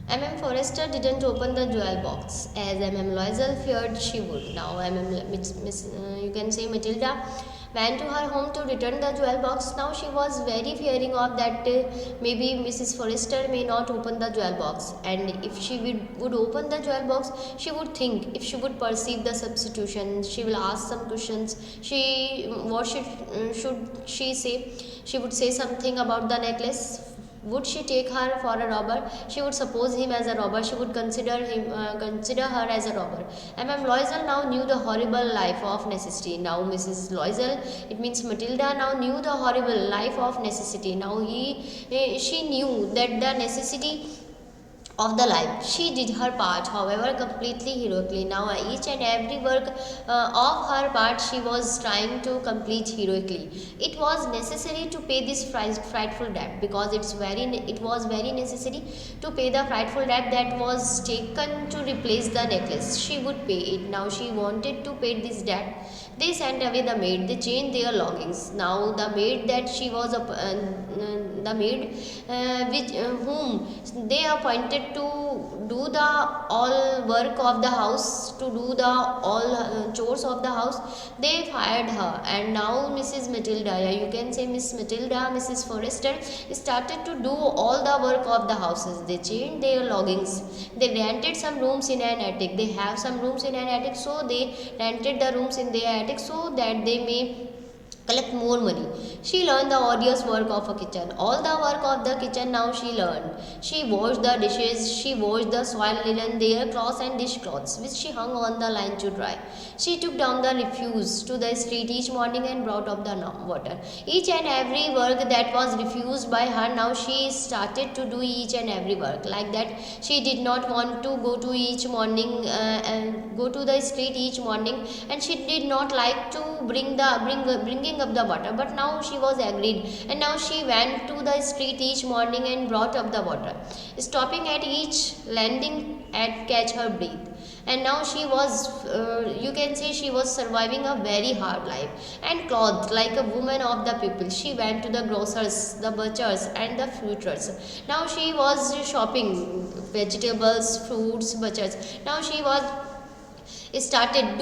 MM Forrester didn't open the jewel box as MM Loisel feared she would. Now you can say Matilda went to her home to return the jewel box. Now she was very fearing of that maybe Mrs. Forrester may not open the jewel box, and if she would open the jewel box, she would think, if she would perceive the substitution, she will ask some questions. Should she say? She would say something about the necklace. Would she take her for a robber? She would suppose him as a robber. She would consider her as a robber. MM Loisel now knew the horrible life of necessity. Now Mrs. Loisel, it means Matilda, now knew the horrible life of necessity. Now she knew that the necessity of the life. She did her part, however, completely heroically. Now, each and every work of her part she was trying to complete heroically. It was necessary to pay this frightful debt, because it was very necessary to pay the frightful debt that was taken to replace the necklace. She would pay it. Now, she wanted to pay this debt. They sent away the maid. They changed their longings. Now, the maid that she was the maid whom they appointed to do the all work of the house, to do the all chores of the house, they fired her. And now Mrs. Matilda, yeah, you can say Miss Matilda, Mrs. Forrester, started to do all the work of the houses. They changed their logins. They rented some rooms in an attic. They have some rooms in an attic, so they rented the rooms in their attic so that they may collect more money. She learned the odious work of a kitchen. All the work of the kitchen now she learned. She washed the dishes, she washed the soiled linen, their cloths and dishcloths, which she hung on the line to dry. She took down the refuse to the street each morning and brought up the water. Each and every work that was refused by her, now she started to do each and every work. Like that, she did not want to go to each morning and go to the street each morning, and she did not like to bringing up the water, but now she was agreed, and now she went to the street each morning and brought up the water, stopping at each landing at catch her breath. And now she was you can say she was surviving a very hard life, and clothed like a woman of the people. She went to the grocers, the butchers and the fruiters. Now she was shopping vegetables, fruits, butchers. Now she was starting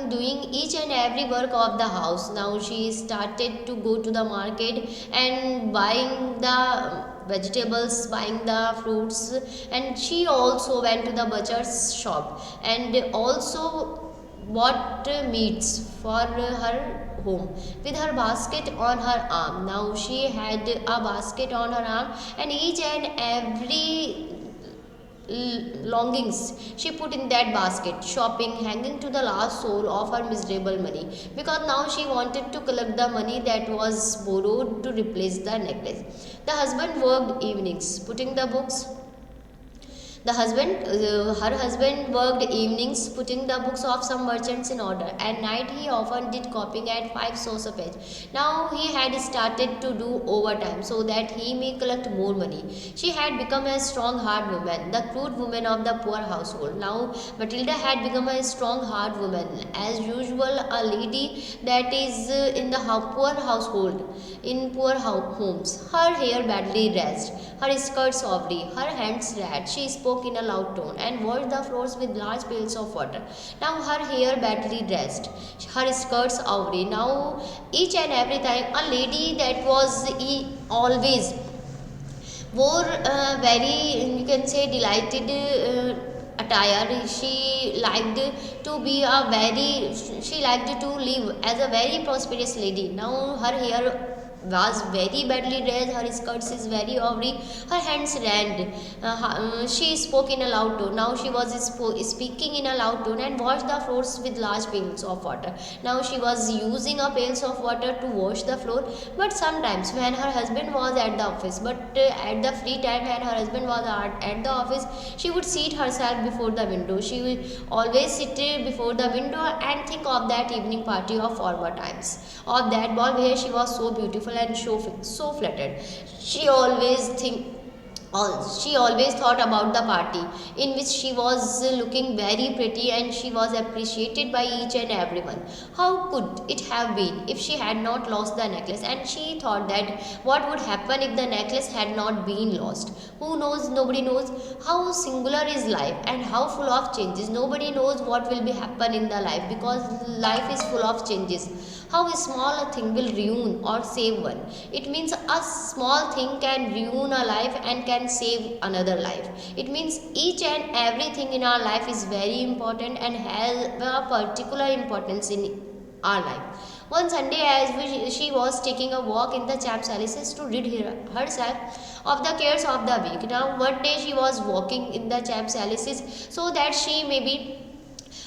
doing each and every work of the house. Now she started to go to the market and buying the vegetables, buying the fruits, and she also went to the butcher's shop and also bought meats for her home with her basket on her arm. Now she had a basket on her arm, and each and every longings she put in that basket, shopping, hanging to the last soul of her miserable money, because now she wanted to collect the money that was borrowed to replace the necklace. The husband worked evenings, putting the books her husband worked evenings putting the books of some merchants in order. At night he often did copying at 5 sous a page. Now he had started to do overtime so that he may collect more money. She had become a strong hard woman, the crude woman of the poor household. Now Matilda had become a strong hard woman, as usual a lady that is in the poor household, in poor homes. Her hair badly dressed, her skirts awry, her hands red. She spoke in a loud tone and washed the floors with large pails of water. Now her hair badly dressed, her skirts awry. Now each and every time a lady that was always wore very, you can say, delighted attire. She liked to live as a very prosperous lady. Now her hair was very badly dressed, her skirts is very awry, her hands ran. She spoke in a loud tone. Now she was speaking in a loud tone and washed the floors with large pails of water. Now she was using a pails of water to wash the floor, but sometimes when her husband was at the office, at the free time when her husband was at the office, she would seat herself before the window. She would always sit before the window and think of that evening party of former times, of that ball where she was so beautiful and so flattered. She always think She always thought about the party in which she was looking very pretty and she was appreciated by each and everyone. How could it have been if she had not lost the necklace? And she thought that what would happen if the necklace had not been lost? Who knows? Nobody knows. How singular is life and how full of changes. Nobody knows what will be happen in the life, because life is full of changes. How small a thing will ruin or save one. It means a small thing can ruin a life and can save another life. It means each and everything in our life is very important and has a particular importance in our life. One Sunday, she was taking a walk in the Champs Elysees to rid herself of the cares of the week. Now, one day she was walking in the Champs Elysees so that she may be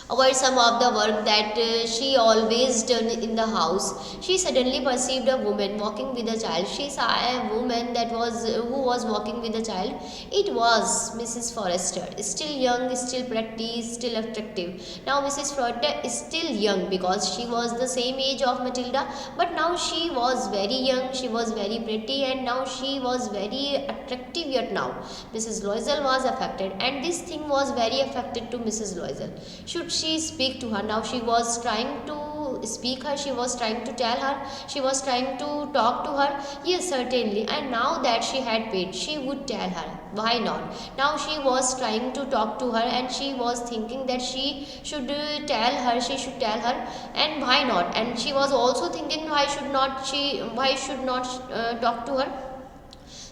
avoid some of the work that she always done in the house. She suddenly perceived a woman walking with a child. She saw a woman that was who was walking with a child. It was Mrs. Forrester, still young, still pretty, still attractive. Now Mrs. Forrester is still young because she was the same age of Matilda, but now she was very young, she was very pretty, and now she was very attractive. Yet now Mrs. Loisel was affected, and this thing was very affected to Mrs. Loisel. Should she speak to her? Now she was trying to speak her, she was trying to tell her, she was trying to talk to her. Yes, certainly. And now that she had paid, she would tell her. Why not? Now she was trying to talk to her and she was thinking that she should tell her, she should tell her, and why not? And she was also thinking why should not talk to her.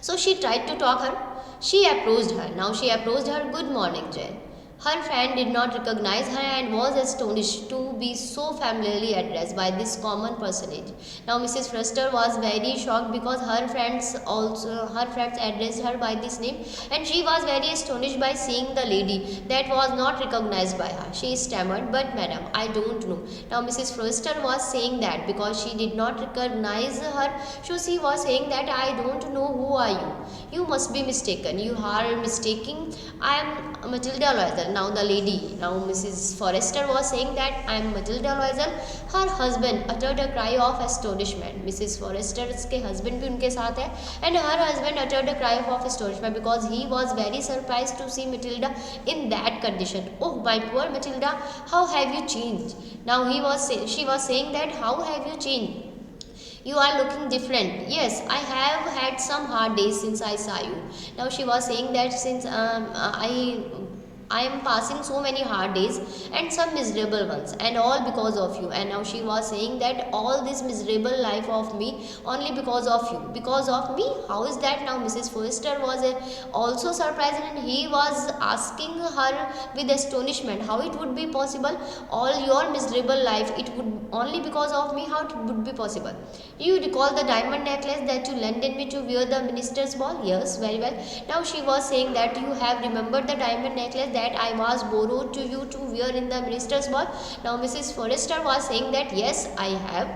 So she tried to talk her. She approached her. Now she approached her. Good morning, Jane. Her friend did not recognize her and was astonished to be so familiarly addressed by this common personage. Now Mrs. Forrester was very shocked because her friends addressed her by this name, and she was very astonished by seeing the lady that was not recognized by her. She stammered, "But madam, I don't know." Now Mrs. Forrester was saying that because she did not recognize her, so she was saying that, "I don't know, who are you? You must be mistaken. You are mistaking. I am Matilda Loisel." Now the lady, now Mrs. Forrester was saying that, "I am Matilda Loisel." Her husband uttered a cry of astonishment. Mrs. Forrester के husband भी उनके साथ है, and her husband uttered a cry of astonishment because he was very surprised to see Matilda in that condition. "Oh, my poor Matilda, how have you changed?" Now she was saying that, "How have you changed? You are looking different." "Yes, I have had some hard days since I saw you." Now she was saying that since I am passing so many hard days and some miserable ones, and all because of you. And now she was saying that all this miserable life of me only because of you. Because of me? How is that? Now Mrs. Forrester was also surprised, and he was asking her with astonishment how it would be possible. All your miserable life, it would only because of me. How it would be possible? You recall the diamond necklace that you lended me to wear the minister's ball? Yes, very well. Now she was saying that you have remembered the diamond necklace that I was borrowed to you to wear in the minister's ball? Now Mrs. Forrester was saying that, "Yes, I have.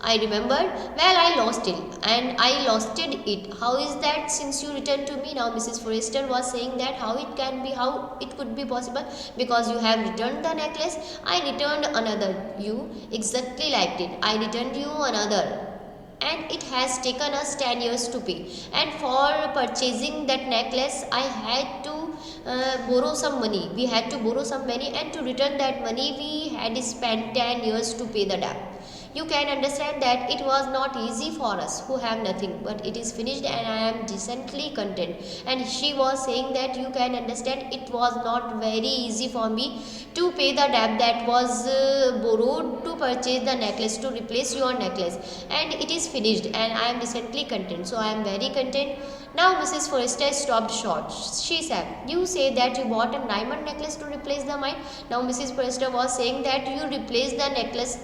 I remember. Well, I lost it, and I lost it. How is that since you returned to me?" Now Mrs. Forrester was saying that how it could be possible, because you have returned the necklace. I returned another you exactly like it. I returned you another, and it has taken us 10 years to pay. And for purchasing that necklace, I had to borrow some money. We had to borrow some money, and to return that money, we had spent 10 years to pay the debt. You can understand that it was not easy for us who have nothing, but it is finished and I am decently content. And she was saying that you can understand it was not very easy for me to pay the debt that was borrowed to purchase the necklace, to replace your necklace, and it is finished and I am decently content. So I am very content. Now Mrs. Forrester stopped short. She said, "You say that you bought a diamond necklace to replace the mine?" Now Mrs. Forrester was saying that you replaced the necklace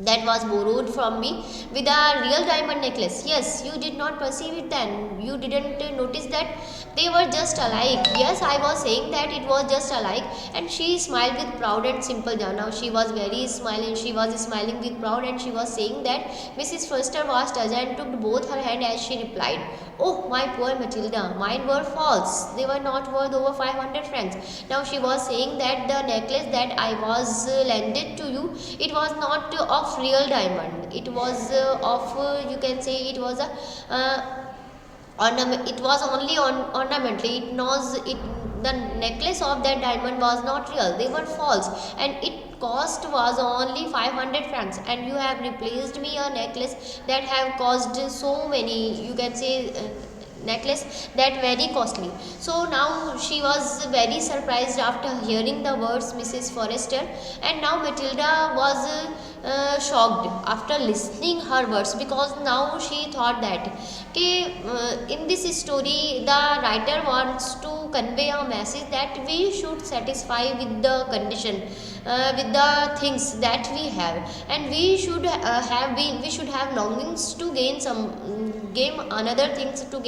that was borrowed from me with a real diamond necklace. Yes, you did not perceive it then. You didn't notice that they were just alike. Yes, I was saying that it was just alike. And she smiled with proud and simple joy. Now she was very smiling. She was smiling with proud, and she was saying that Mrs. Forster was touched and took both her hand as she replied, "Oh, my poor Matilda, mine were false. They were not worth over 500 francs." Now she was saying that the necklace that I was lended to you, it was not of real diamond. It was you can say it was a it was only ornamental. The necklace of that diamond was not real, they were false, and it cost was only 500 francs, and you have replaced me a necklace that have cost so many, you can say, necklace that very costly. So now she was very surprised after hearing the words Mrs. Forrester, and now Matilda was shocked after listening her words, because now she thought that in this story the writer wants to convey a message that we should satisfy with the condition, with the things that we have, and we should have longings to gain another things, to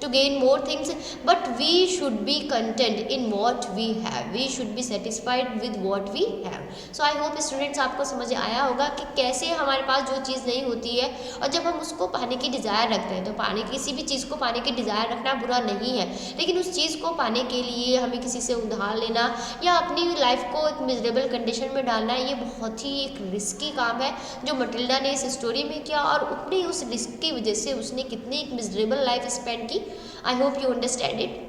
gain more things, but we should be content in what we have, we should be satisfied with what we have. So I hope students आपको समझ आया होगा कि कैसे हमारे पास जो चीज़ नहीं होती है और जब हम उसको पाने की डिज़ायर रखते हैं, तो पाने किसी भी चीज़ को पाने की डिज़ायर रखना बुरा नहीं है, लेकिन उस चीज़ को पाने के लिए हमें किसी से उधार लेना या अपनी लाइफ को एक मिजरेबल कंडीशन में डालना, ये बहुत ही एक रिस्की काम है जो मटिल्डा ने इस स्टोरी में किया, और अपनी उस रिस्क की वजह से उसने कितनी एक मिजरेबल लाइफ स्पेंड की. I hope you understand it.